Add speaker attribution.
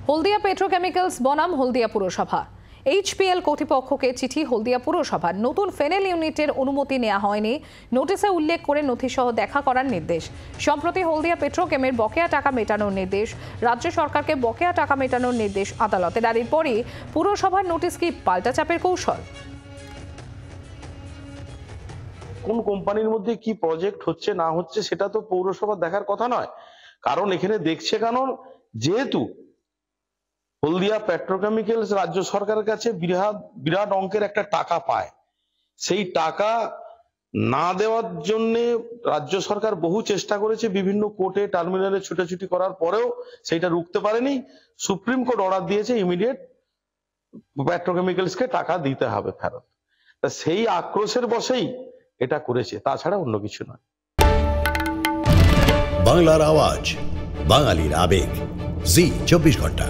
Speaker 1: হলদিয়া petrochemicals বনাম হলদিয়া পুরসভা। HPL কর্তৃপক্ষকে চিঠি হলদিয়া পুরসভার। নতুন ফেনেল ইউনিটের অনুমতি নেওয়া হয়নি, নোটিশে উল্লেখ করে নথিসহ দেখা করার নির্দেশ। সম্প্রতি হলদিয়া পেট্রোকেমের বকেয়া টাকা মেটানোর নির্দেশ, রাজ্য সরকারকে বকেয়া টাকা মেটানোর নির্দেশ আদালতের। আর এরপরই পুরসভার নোটিশ কি পাল্টা চাপের কৌশল?
Speaker 2: কোন কোম্পানির মধ্যে কি প্রজেক্ট হচ্ছে না হচ্ছে সেটা তো পৌরসভা দেখার কথা নয়, কারণ এখানে দেখছে কারণ যেহেতু হলদিয়া পেট্রোকেমিক্যালস রাজ্য সরকারের কাছে বিরাট অঙ্কের একটা টাকা পায়, সেই টাকা না দেওয়ার জন্য রাজ্য সরকার বহু চেষ্টা করেছে, বিভিন্ন কোর্টে টার্মিনালে ছুটাছুটি করার পরেও সেইটা রুখতে পারেনি। সুপ্রিম কোর্ট অর্ডার দিয়েছে ইমিডিয়েট পেট্রোকেমিক্যালসকে টাকা দিতে হবে ফেরত। তা সেই আক্রোশের বশেই এটা করেছে, তাছাড়া অন্য কিছু নয়।
Speaker 3: বাংলার আওয়াজ, বাঙালির আবেগ, জি 24 ঘন্টা।